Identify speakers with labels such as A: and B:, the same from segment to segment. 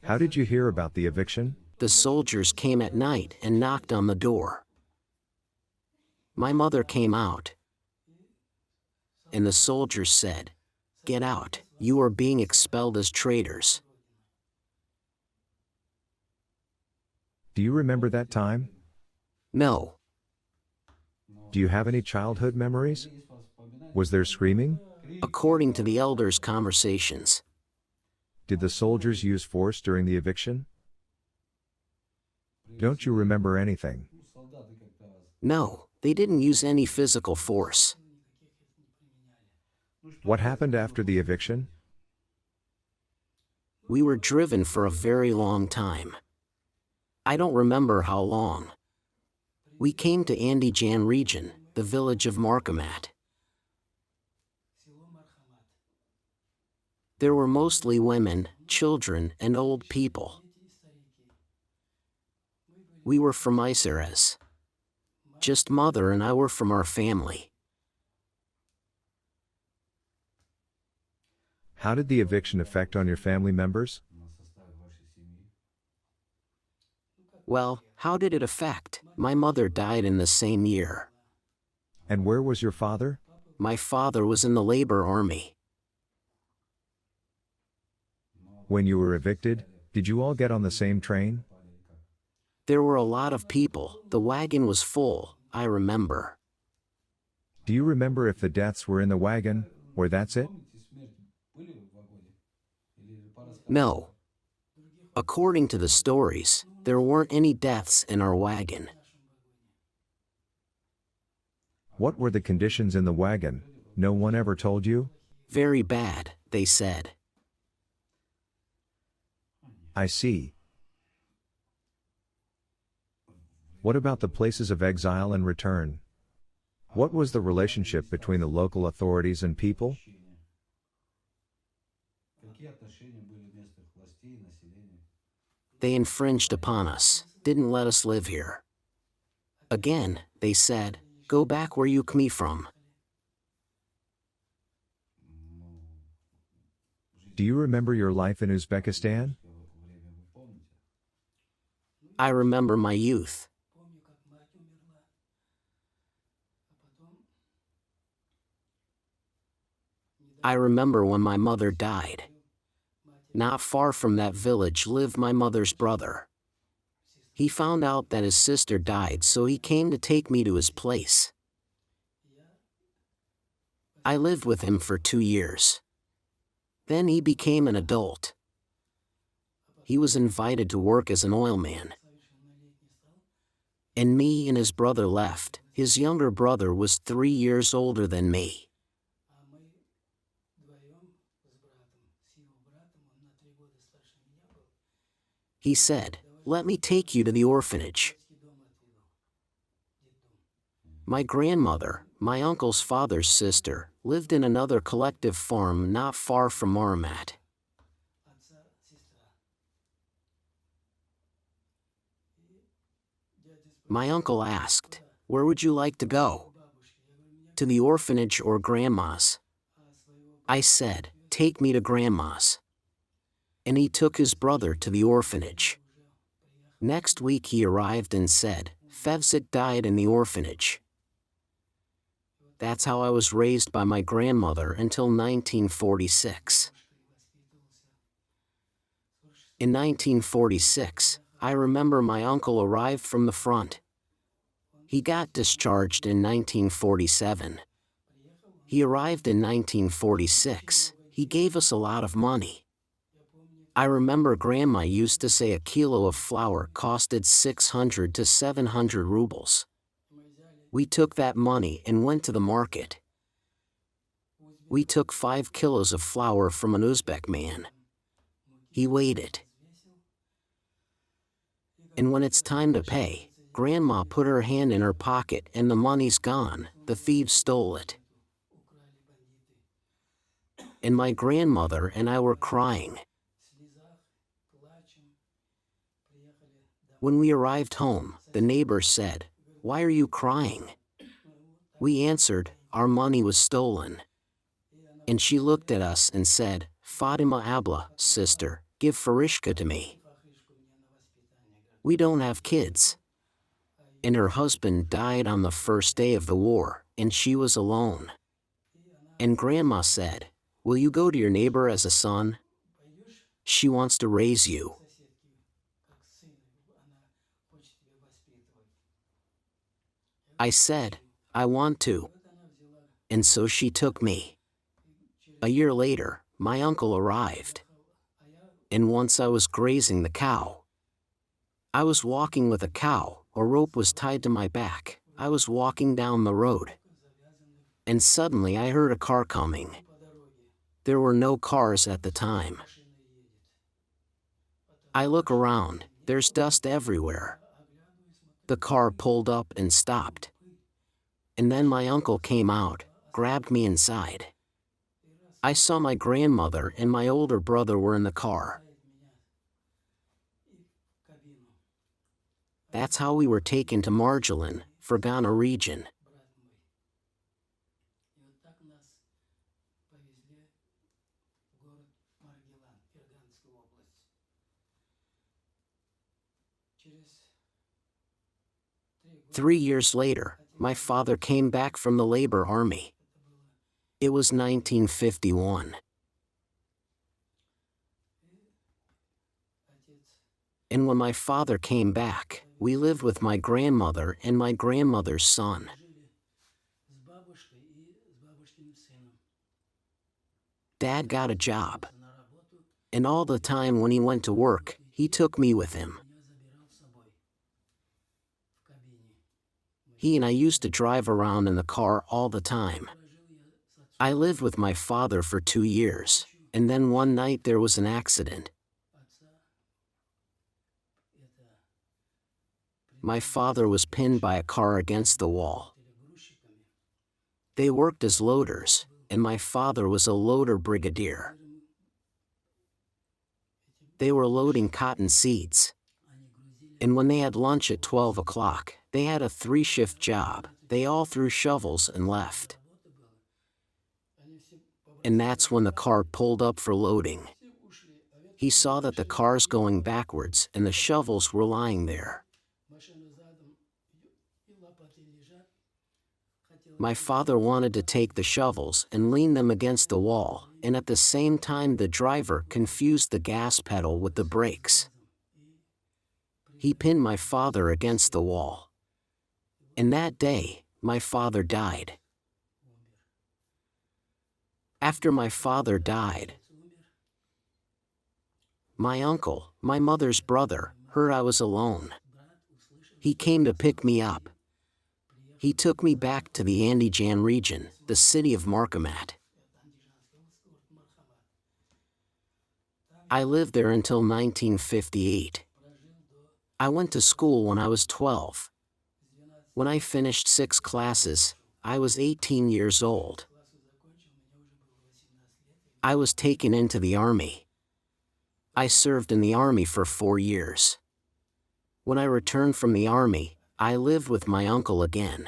A: How did you hear about the eviction?
B: The soldiers came at night and knocked on the door. My mother came out, and the soldiers said, "Get out, you are being expelled as traitors."
A: Do you remember that time?
B: No.
A: Do you have any childhood memories? Was there screaming?
B: According to the elders' conversations,
A: Did the soldiers use force during the eviction? Don't you remember anything?
B: no, they didn't use any physical force.
A: What happened after the eviction?
B: We were driven for a very long time. I don't remember how long. We came to Andijan region, the village of Markamat. There were mostly women, children, and old people. We were from Çayırs. Just mother and I were from our family.
A: How did the eviction affect on your family members?
B: Well, how did it affect? My mother died in the same year.
A: And where was your father?
B: My father was in the labor army.
A: When you were evicted, did you all get on the same train?
B: There were a lot of people, the wagon was full, I remember.
A: Do you remember if the deaths were in the wagon, or that's it?
B: No. According to the stories, there weren't any deaths in our wagon.
A: What were the conditions in the wagon? No one ever told you?
B: Very bad, they said.
A: I see. What about the places of exile and return? What was the relationship between the local authorities and people?
B: They infringed upon us, didn't let us live here. Again, they said, "Go back where you came from."
A: Do you remember your life in Uzbekistan?
B: I remember my youth. I remember when my mother died. Not far from that village lived my mother's brother. He found out that his sister died, so he came to take me to his place. I lived with him for 2 years. Then he became an adult. He was invited to work as an oilman. And me and his brother left. His younger brother was 3 years older than me. He said, "Let me take you to the orphanage." My grandmother, my uncle's father's sister, lived in another collective farm not far from Markamat. My uncle asked, "Where would you like to go? To the orphanage or grandma's?" I said, "Take me to grandma's." And he took his brother to the orphanage. Next week he arrived and said, "Fevzik died in the orphanage." That's how I was raised by my grandmother until 1946. In 1946, I remember my uncle arrived from the front. He got discharged in 1947. He arrived in 1946. He gave us a lot of money. I remember Grandma used to say a kilo of flour costed 600 to 700 rubles. We took that money and went to the market. We took 5 kilos of flour from an Uzbek man. He weighed it. And when it's time to pay, Grandma put her hand in her pocket and the money's gone, the thieves stole it. And my grandmother and I were crying. When we arrived home, the neighbor said, "Why are you crying?" We answered, "Our money was stolen." And she looked at us and said, "Fatima Abla, sister, give Farishka to me. We don't have kids. And her husband died on the first day of the war, and she was alone. And Grandma said, will you go to your neighbor as a son? She wants to raise you. I said, I want to. And so she took me. A year later, my uncle arrived. And once I was grazing the cow. I was walking with a cow, a rope was tied to my back. I was walking down the road. And suddenly I heard a car coming. There were no cars at the time. I look around, there's dust everywhere. The car pulled up and stopped. And then my uncle came out, grabbed me inside. I saw my grandmother and my older brother were in the car. That's how we were taken to Marjolin, Fergana region. Three years later, my father came back from the Labor Army. It was 1951. And when my father came back, we lived with my grandmother and my grandmother's son. Dad got a job. And all the time when he went to work, he took me with him. He and I used to drive around in the car all the time. I lived with my father for 2 years, and then one night there was an accident. My father was pinned by a car against the wall. They worked as loaders, and my father was a loader brigadier. They were loading cotton seeds. And when they had lunch at 12 o'clock, they had a 3-shift job. They all threw shovels and left. And that's when the car pulled up for loading. He saw that the car's going backwards and the shovels were lying there. My father wanted to take the shovels and lean them against the wall, and at the same time the driver confused the gas pedal with the brakes. He pinned my father against the wall. And that day, my father died. After my father died, my uncle, my mother's brother, heard I was alone. He came to pick me up. He took me back to the Andijan region, the city of Markamat. I lived there until 1958. I went to school when I was 12. When I finished 6 classes, I was 18 years old. I was taken into the army. I served in the army for 4 years. When I returned from the army, I lived with my uncle again.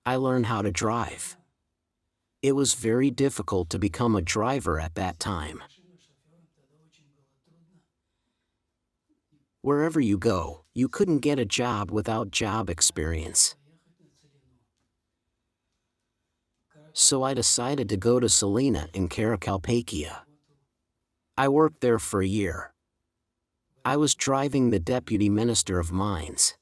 B: I learned how to drive. It was very difficult to become a driver at that time. Wherever you go, you couldn't get a job without job experience. So I decided to go to Salina in Karakalpakia. I worked there for a year. I was driving the Deputy Minister of Mines.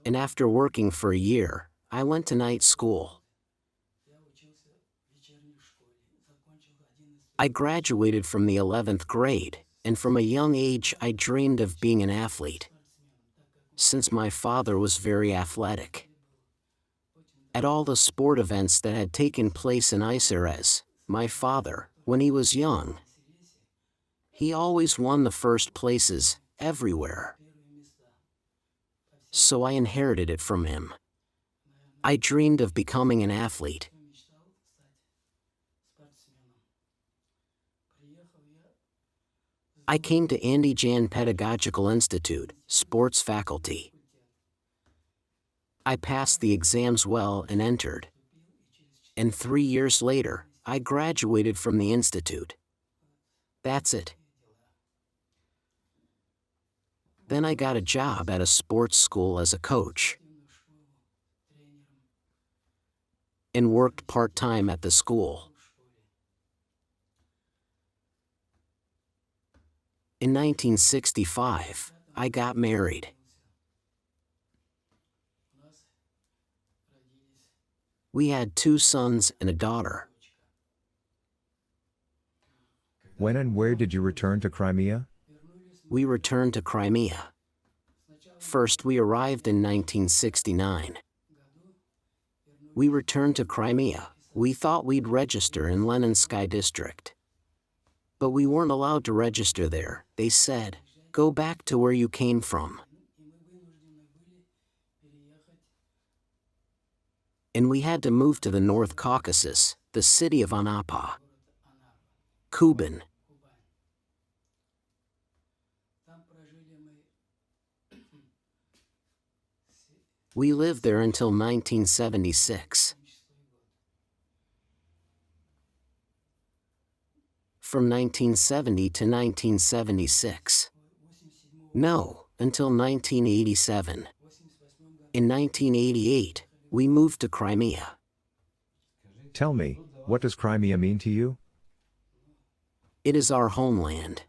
B: And after working for a year, I went to night school. I graduated from the 11th grade, and from a young age I dreamed of being an athlete, since my father was very athletic. At all the sport events that had taken place in Iseres, my father, when he was young, he always won the first places, everywhere. So I inherited it from him. I dreamed of becoming an athlete. I came to Andijan Pedagogical Institute, sports faculty. I passed the exams well and entered. And 3 years later, I graduated from the institute. That's it. Then I got a job at a sports school as a coach and worked part-time at the school. In 1965, I got married. We had 2 sons and a daughter.
A: When and where did you return to Crimea?
B: We returned to Crimea. First, we arrived in 1969. We returned to Crimea. We thought we'd register in Lenensky district. But we weren't allowed to register there. They said, "Go back to where you came from." And we had to move to the North Caucasus, the city of Anapa. Kuban. We lived there until 1976. From 1970 to 1976. No, until 1987. In 1988, we moved to Crimea.
A: Tell me, what does Crimea mean to you?
B: It is our homeland.